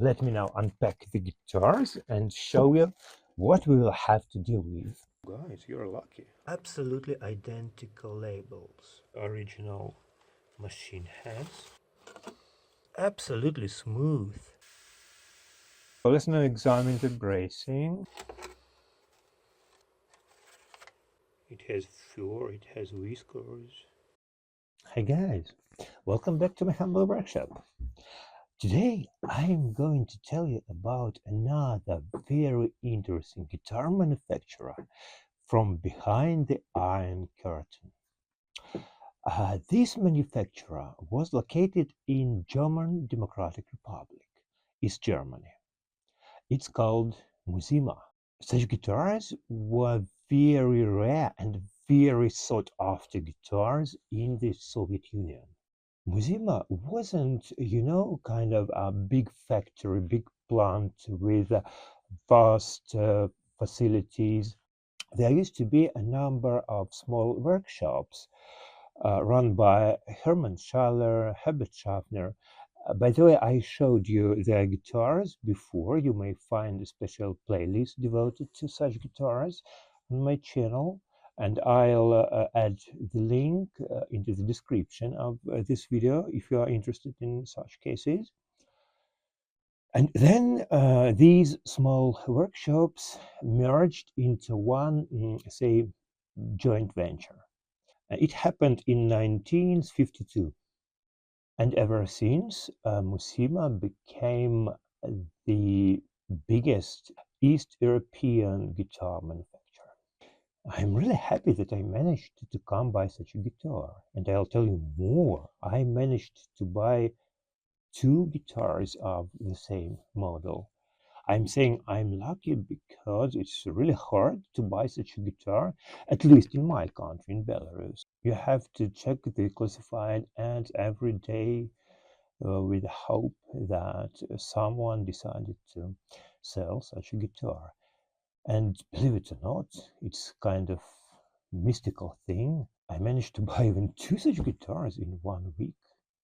let me now unpack the guitars and show you what we will have to deal with. Guys, you're lucky. Absolutely identical labels. Original machine heads. Absolutely smooth. So let's now examine the bracing. It has fur, it has whiskers. Hi guys, welcome back to my humble workshop. Today I'm going to tell you about another very interesting guitar manufacturer from behind the Iron Curtain. This manufacturer was located in German Democratic Republic, East Germany. It's called Musima. Such guitars were very rare and very sought after guitars in the Soviet Union. Musima wasn't, kind of a big factory, big plant with vast facilities. There used to be a number of small workshops run by Hermann Schaller, Herbert Schaffner. By the way, I showed you their guitars before. You may find a special playlist devoted to such guitars on my channel, and I'll add the link into the description of this video if you are interested in such cases. And then these small workshops merged into one, say, joint venture. It happened in 1952. And ever since, Musima became the biggest East European guitar manufacturer. I'm really happy that I managed to come by such a guitar. And I'll tell you more. I managed to buy 2 guitars of the same model. I'm saying I'm lucky because it's really hard to buy such a guitar, at least in my country, in Belarus. You have to check the classified ads every day with the hope that someone decided to sell such a guitar. And believe it or not, it's kind of mystical thing. I managed to buy even 2 such guitars in 1 week.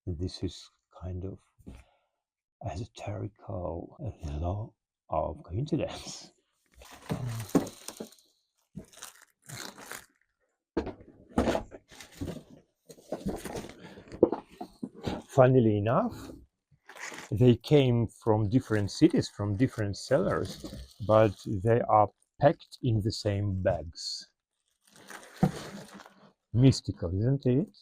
This is kind of esoterical law of coincidence. Funnily enough, they came from different cities, from different sellers, but they are packed in the same bags. Mystical, isn't it?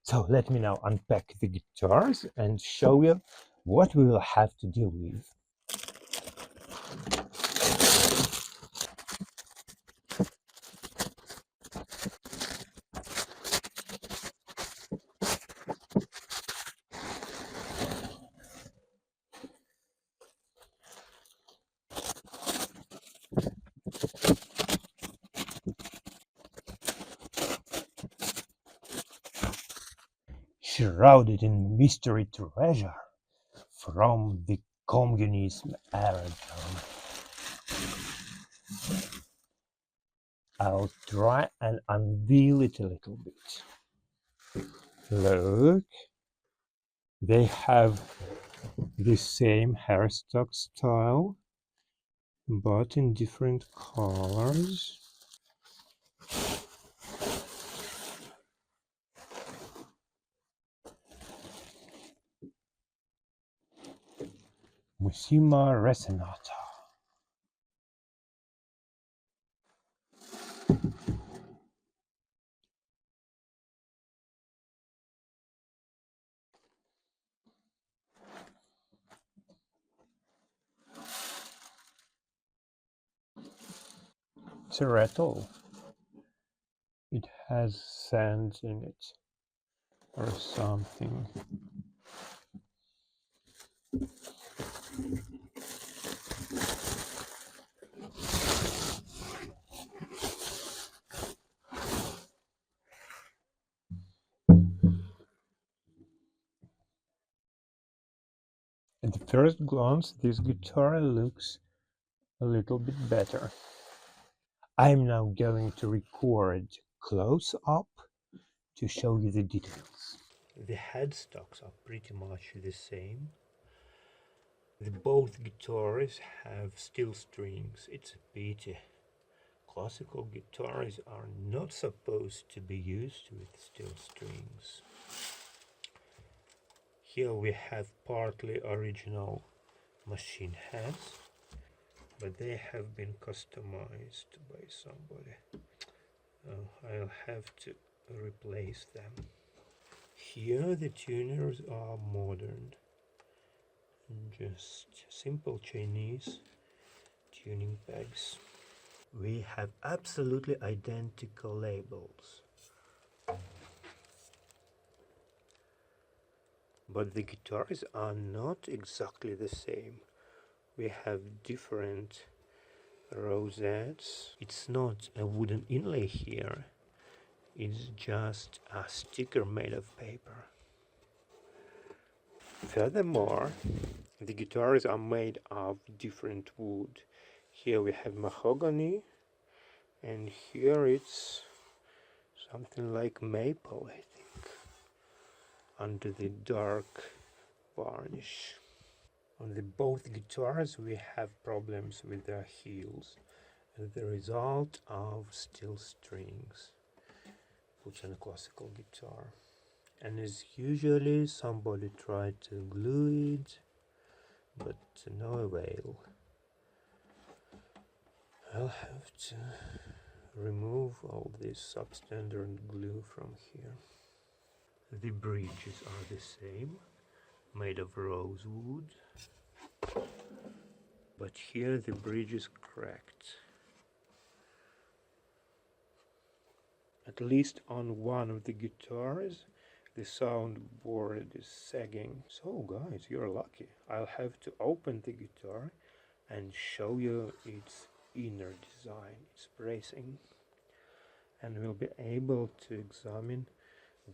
So let me now unpack the guitars and show you what we will have to deal with. Shrouded in mystery treasure from the Communism-Era Germany. I'll try and unveil it a little bit. Look, they have the same hairstock style, but in different colors. Musima Resonata. It's a rattle. It has sand in it or something. At the first glance, this guitar looks a little bit better. I'm now going to record close up to show you the details. The headstocks are pretty much the same. Both guitars have steel strings. It's a pity. Classical guitars are not supposed to be used with steel strings. Here we have partly original machine heads, but they have been customized by somebody. I'll have to replace them. Here the tuners are modern, just simple Chinese tuning pegs. We have absolutely identical labels, but the guitars are not exactly the same. We have different rosettes. It's not a wooden inlay here, it's just a sticker made of paper. Furthermore, the guitars are made of different wood. Here we have mahogany, and here it's something like maple, I think, under the dark varnish. On both guitars we have problems with their heels, the result of steel strings put on a classical guitar. And as usually somebody tried to glue it, but to no avail. I'll have to remove all this substandard glue from here. The bridges are the same, made of rosewood, but here the bridge is cracked. At least on one of the guitars, the soundboard is sagging. So guys, you're lucky. I'll have to open the guitar and show you its inner design, its bracing, and we'll be able to examine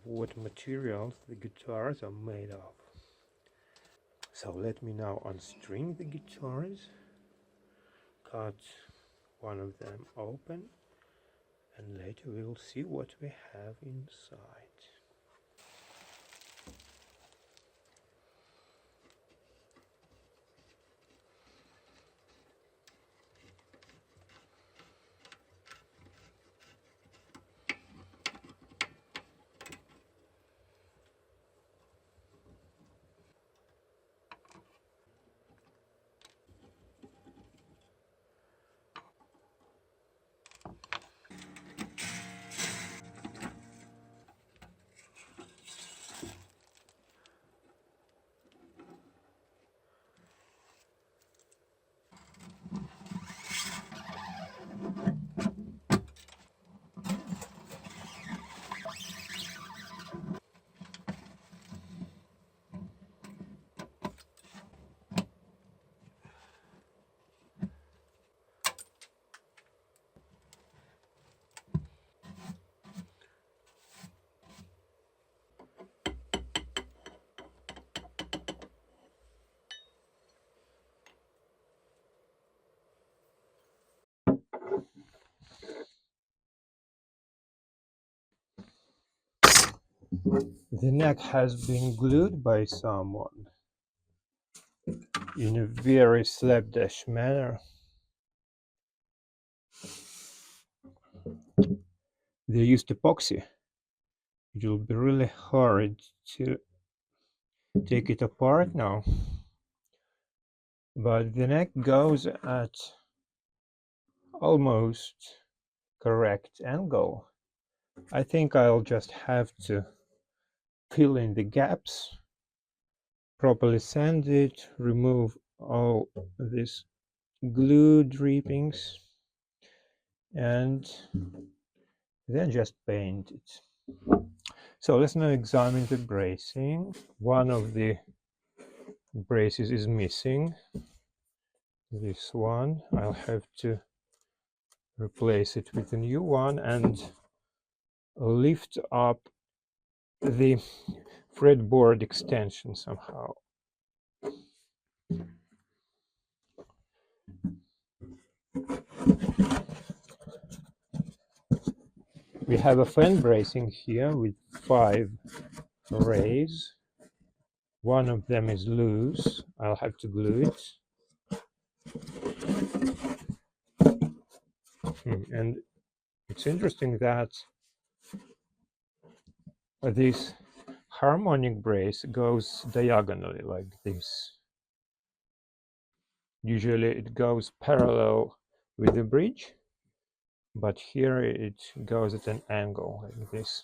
what materials the guitars are made of. So let me now unstring the guitars, cut one of them open, and later we'll see what we have inside. The neck has been glued by someone in a very slapdash manner. They used epoxy. It will be really hard to take it apart now, but the neck goes at almost correct angle. I think I'll just have to fill in the gaps, properly sand it, remove all these glue drippings, and then just paint it. So let's now examine the bracing. One of the braces is missing. This one, I'll have to replace it with a new one and lift up the fretboard extension somehow. We have a fan bracing here with 5 rays. One of them is loose. I'll have to glue it. And it's interesting that this harmonic brace goes diagonally like this. Usually it goes parallel with the bridge, but here it goes at an angle like this.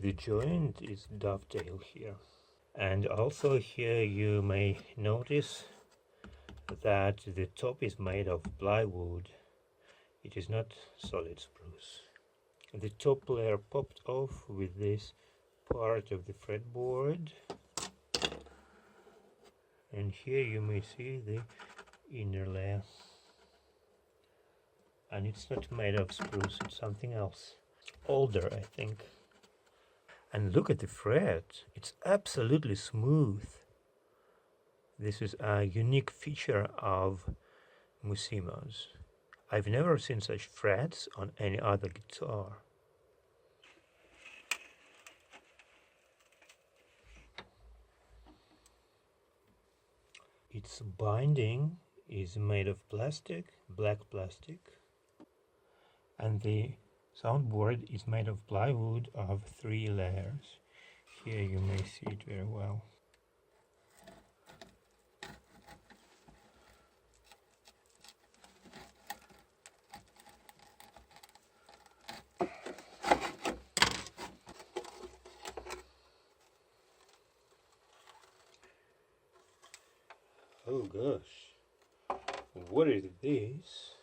The joint is dovetail here. And also here you may notice that the top is made of plywood. It is not solid spruce. The top layer popped off with this part of the fretboard. And here you may see the inner layer. And it's not made of spruce, it's something else. Older, I think. And look at the fret, it's absolutely smooth. This is a unique feature of Musimas. I've never seen such frets on any other guitar. Its binding is made of plastic, black plastic, and the soundboard is made of plywood of 3 layers. Here you may see it very well. Oh gosh, what is this?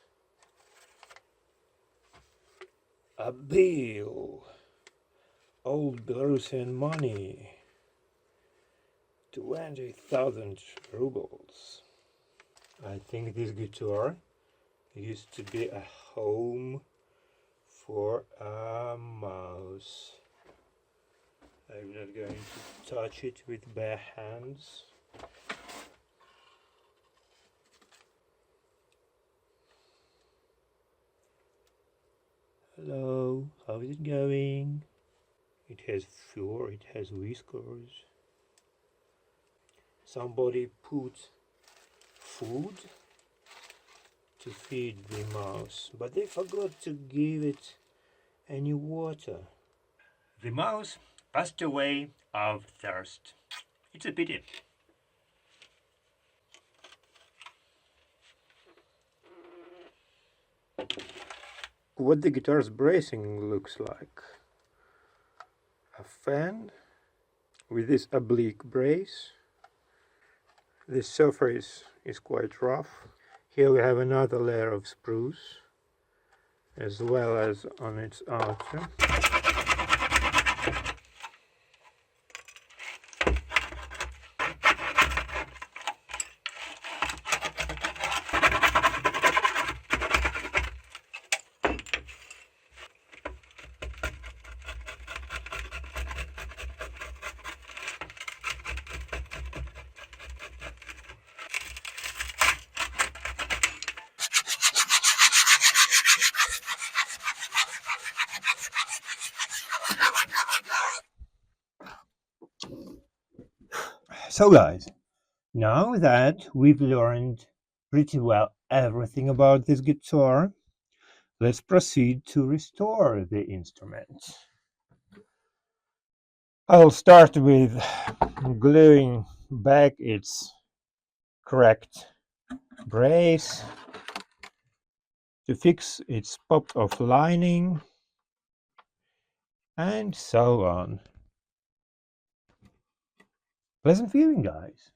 A bill! Old Belarusian money. 20,000 rubles. I think this guitar used to be a home for a mouse. I'm not going to touch it with bare hands. Hello, how is it going? It has fur, it has whiskers. Somebody put food to feed the mouse, but they forgot to give it any water. The mouse passed away of thirst. It's a pity. what the guitar's bracing looks like. A fan with this oblique brace. This surface is quite rough. Here we have another layer of spruce, as well as on its outer. So guys, now that we've learned pretty well everything about this guitar, let's proceed to restore the instrument. I'll start with gluing back its correct brace to fix its popped off lining, and so on. Pleasant viewing, guys.